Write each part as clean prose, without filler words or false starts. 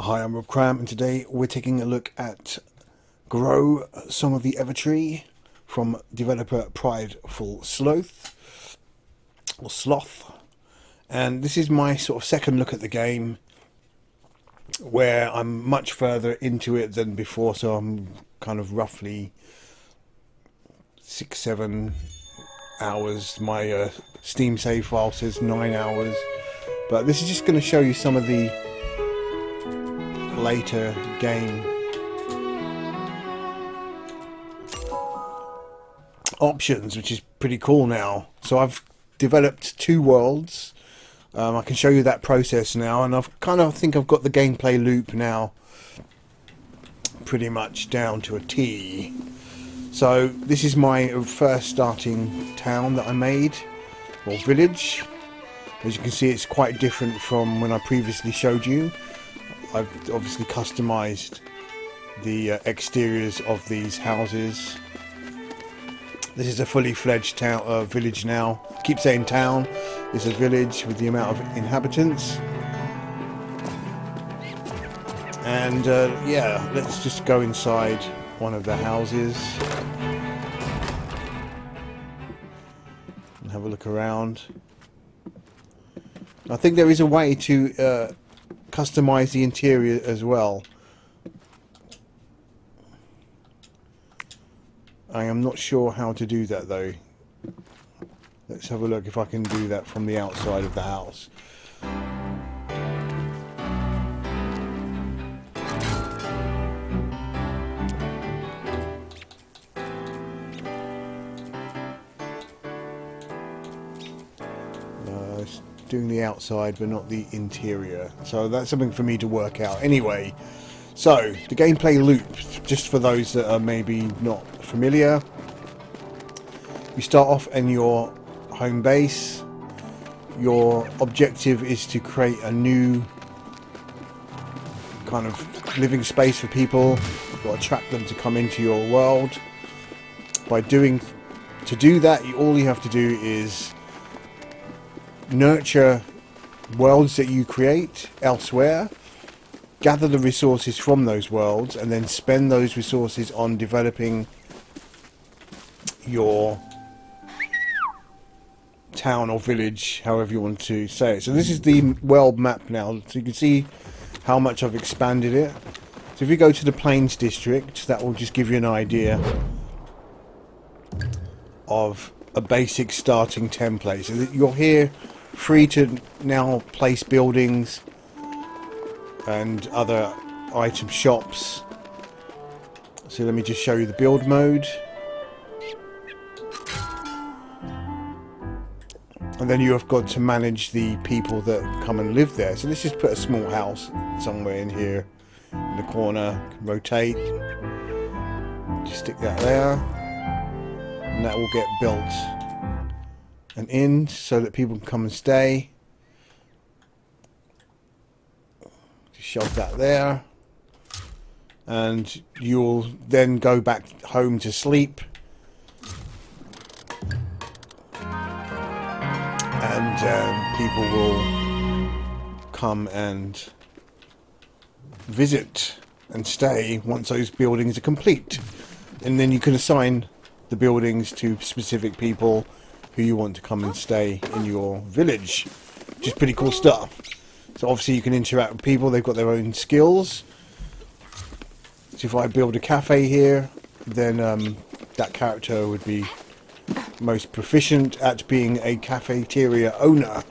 Hi, I'm Rob Cram, and today we're taking a look at Grow, Song of the Evertree from developer Prideful Sloth, or Sloth. And this is my sort of second look at the game, where I'm much further into it than before, so I'm kind of roughly 6-7 hours. My Steam save file says 9 hours, but this is just going to show you some of the later game options, which is pretty cool now. So I've developed 2 worlds. I can show you that process now, and I've think I've got the gameplay loop now pretty much down to a T. So this is my first starting town that I made, or village. As you can see, it's quite different from when I previously showed you. I've obviously customized the exteriors of these houses. This is a fully fledged town, village now. Keep saying town. It's a village with the amount of inhabitants. And yeah, let's just go inside one of the houses and have a look around. I think there is a way to customize the interior as well. I am not sure how to do that though. Let's have a look if I can do that from the outside of the house. It's doing the outside but not the interior, so that's something for me to work out. Anyway, so the gameplay loop, just for those that are maybe not familiar, you start off in your home base. Your objective is to create a new kind of living space for people. You've got to attract them to come into your world. To do that, all you have to do is nurture worlds that you create elsewhere, gather the resources from those worlds, and then spend those resources on developing your town or village, however you want to say it. So this is the world map now, so you can see how much I've expanded it. So if you go to the Plains district, that will just give you an idea of a basic starting template. So you're here free to now place buildings and other item shops. So let me just show you the build mode. And then you have got to manage the people that come and live there. So let's just put a small house somewhere in here in the corner. Rotate. Just stick that there. And that will get built and in so that people can come and stay. Just shove that there. And you'll then go back home to sleep. And people will come and visit and stay once those buildings are complete. And then you can assign the buildings to specific people who you want to come and stay in your village, which is pretty cool stuff. So obviously you can interact with people, they've got their own skills. So if I build a cafe here, then that character would be most proficient at being a cafeteria owner.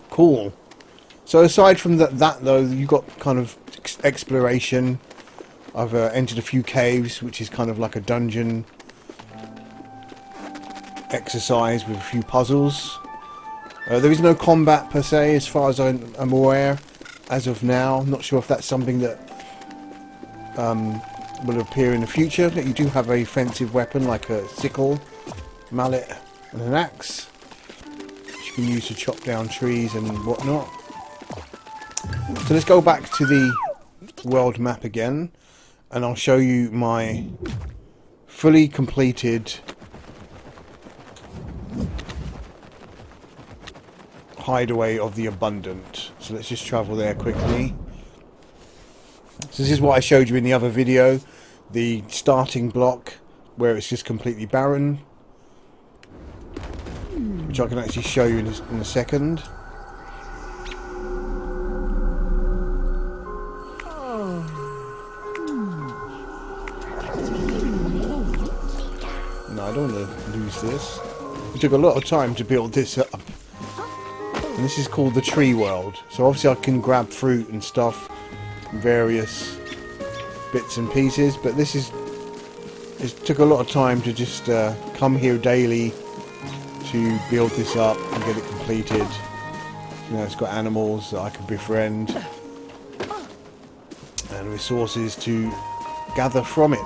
Cool. So aside from that though, you've got kind of exploration. I've entered a few caves, which is kind of like a dungeon exercise with a few puzzles. There is no combat per se, as far as I'm aware, as of now. I'm not sure if that's something that will appear in the future. That you do have a offensive weapon like a sickle, mallet, and an axe, which you can use to chop down trees and whatnot. So let's go back to the world map again, and I'll show you my fully completed hideaway of the abundant. So let's just travel there quickly. So this is what I showed you in the other video, the starting block where it's just completely barren, which I can actually show you in a second. No, I don't want to lose this. It took a lot of time to build this up. And this is called the tree world. So obviously I can grab fruit and stuff, various bits and pieces, but this is, it took a lot of time to just come here daily to build this up and get it completed. You know, it's got animals that I can befriend and resources to gather from it.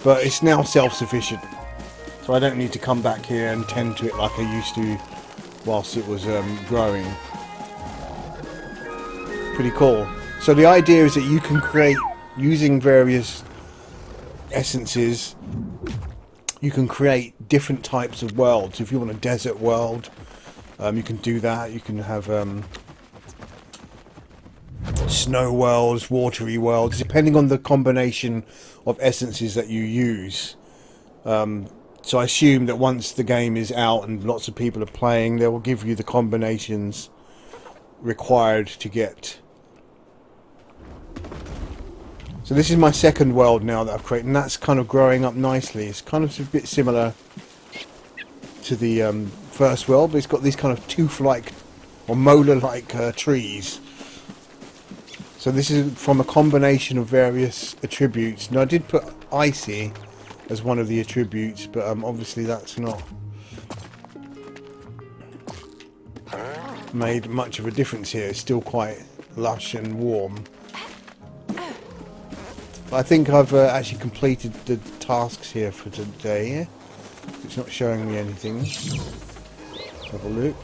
But it's now self-sufficient, so I don't need to come back here and tend to it like I used to whilst it was growing. Pretty cool. So the idea is that you can create, using various essences, you can create different types of worlds. If you want a desert world, you can do that. You can have snow worlds, watery worlds, depending on the combination of essences that you use. So I assume that once the game is out and lots of people are playing, they will give you the combinations required to get. So this is my second world now that I've created, and that's kind of growing up nicely. It's kind of a bit similar to the first world, but it's got these kind of tooth-like or molar-like trees. So this is from a combination of various attributes. Now I did put icy as one of the attributes, but obviously that's not made much of a difference here. It's still quite lush and warm. I think I've actually completed the tasks here for today. It's not showing me anything. Let's have a look.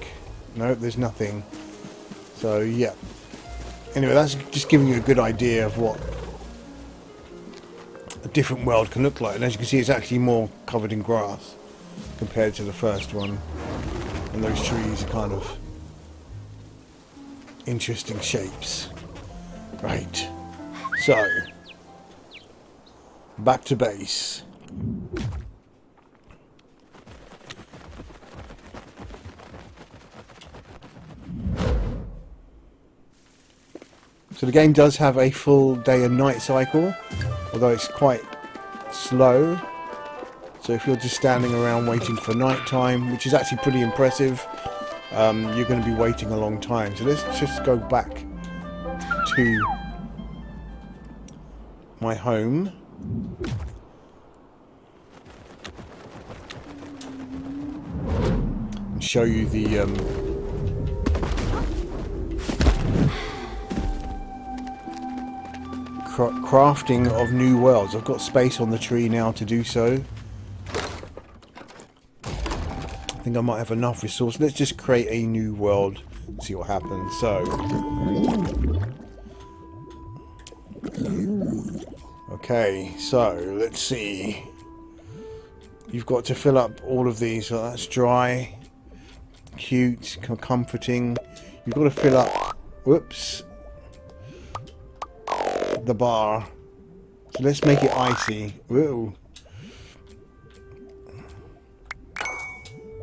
No, there's nothing. So yeah. Anyway, that's just giving you a good idea of what a different world can look like. And as you can see, it's actually more covered in grass compared to the first one. And those trees are kind of interesting shapes. Right. So back to base. So the game does have a full day and night cycle, although it's quite slow. So if you're just standing around waiting for night time, which is actually pretty impressive, you're going to be waiting a long time. So let's just go back to my home. And show you the crafting of new worlds. I've got space on the tree now to do so. I think I might have enough resources. Let's just create a new world and see what happens. So okay, so let's see. You've got to fill up all of these. So that's dry, cute, comforting. You've got to fill up, whoops, the bar. So let's make it icy. Whoa.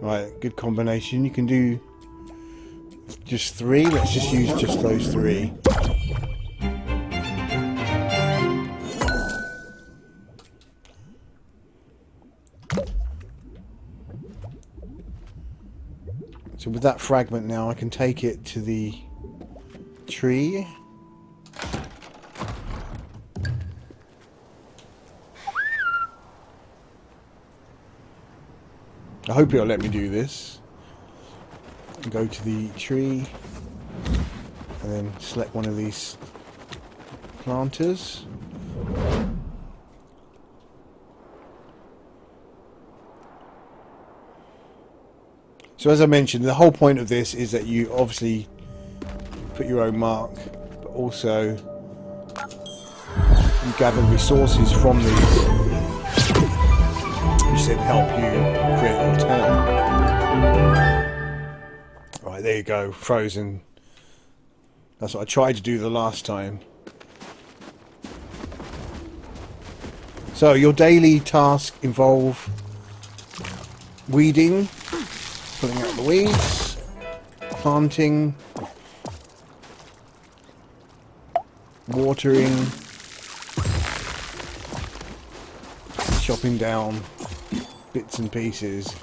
Right, good combination. You can do just 3. Let's just use just those 3. So with that fragment now, I can take it to the tree. I hope it'll let me do this. Go to the tree and then select one of these planters. So as I mentioned, the whole point of this is that you obviously put your own mark, but also you gather resources from these, which then help you create your town. Right, Right, there you go, frozen. That's what I tried to do the last time. So your daily tasks involve weeding, pulling out the weeds, planting, watering, chopping down bits and pieces.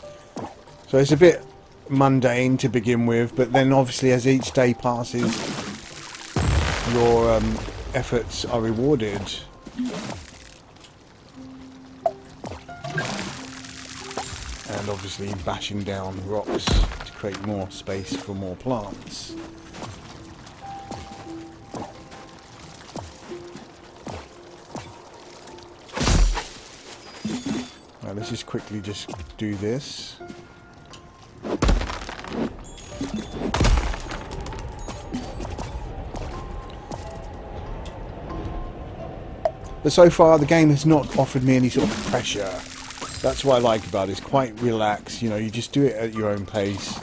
So it's a bit mundane to begin with, but then obviously as each day passes, your efforts are rewarded. And obviously bashing down rocks to create more space for more plants. Right, let's just quickly just do this. But so far the game has not offered me any sort of pressure. That's what I like about it. It's quite relaxed, you know, you just do it at your own pace.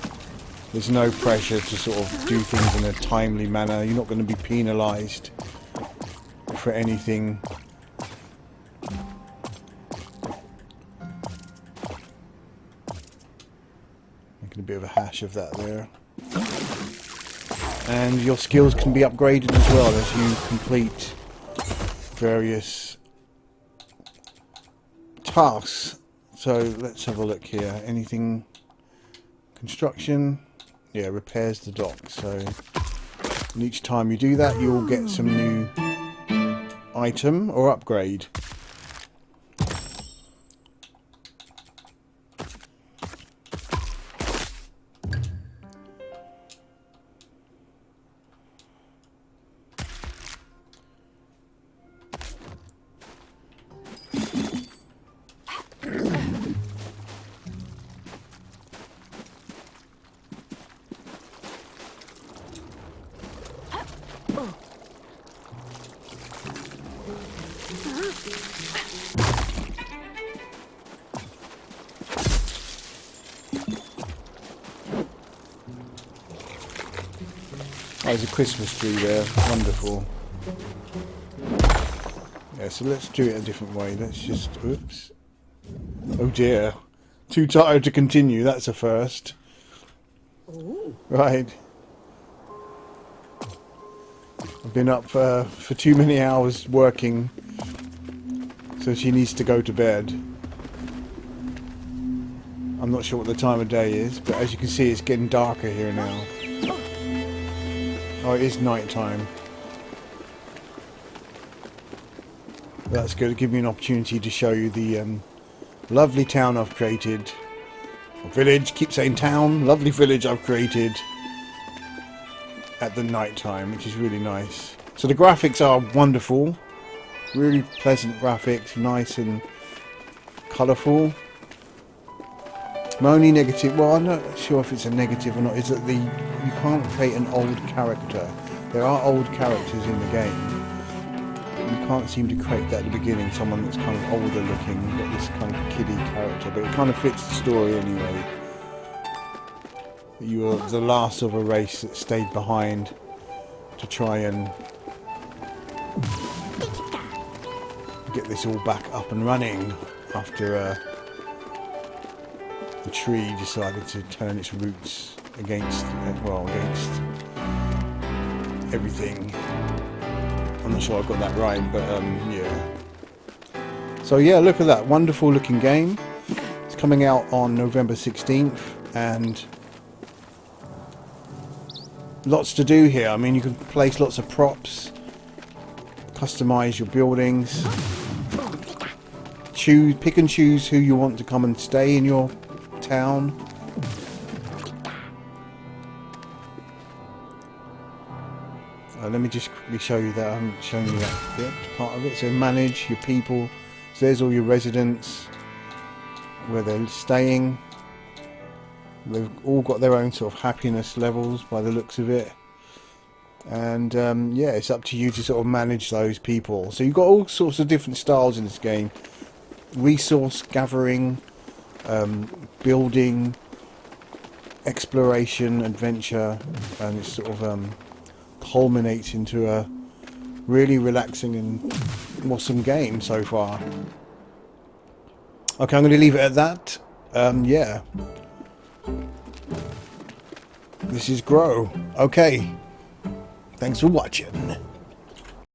There's no pressure to sort of do things in a timely manner. You're not going to be penalised for anything. Making a bit of a hash of that there. And your skills can be upgraded as well as you complete various tasks. So let's have a look here. Anything? Construction? Yeah, repairs the dock. So and each time you do that, you'll get some new item or upgrade. Oh, there's a Christmas tree there. Wonderful. Yeah, so let's do it a different way. Let's just... Oops. Oh dear. Too tired to continue. That's a first. Ooh. Right. I've been up for too many hours working. So she needs to go to bed. I'm not sure what the time of day is, but as you can see, it's getting darker here now. Oh, it is night time. That's good. It'll give me an opportunity to show you the lovely town I've created. Or village. Keep saying town. Lovely village I've created at the night time, which is really nice. So the graphics are wonderful. Really pleasant graphics. Nice and colourful. My only negative, well, I'm not sure if it's a negative or not, is that you can't create an old character. There are old characters in the game. You can't seem to create that at the beginning, someone that's kind of older looking, got this kind of kiddie character, but it kind of fits the story anyway. You were the last of a race that stayed behind to try and get this all back up and running after the tree decided to turn its roots against, well, against everything. I'm not sure I got that right, but yeah. So yeah, look at that wonderful looking game. It's coming out on November 16th, and lots to do here. I mean, you can place lots of props, customize your buildings, pick and choose who you want to come and stay in your town. Let me just quickly show you that. I haven't shown you that yet, part of it. So manage your people. So there's all your residents, where they're staying. They've all got their own sort of happiness levels by the looks of it. And yeah, it's up to you to sort of manage those people. So you've got all sorts of different styles in this game. Resource gathering, building, exploration, adventure, and it sort of culminates into a really relaxing and awesome game so far. Okay, I'm going to leave it at that. Yeah. This is Grow. Okay. Thanks for watching.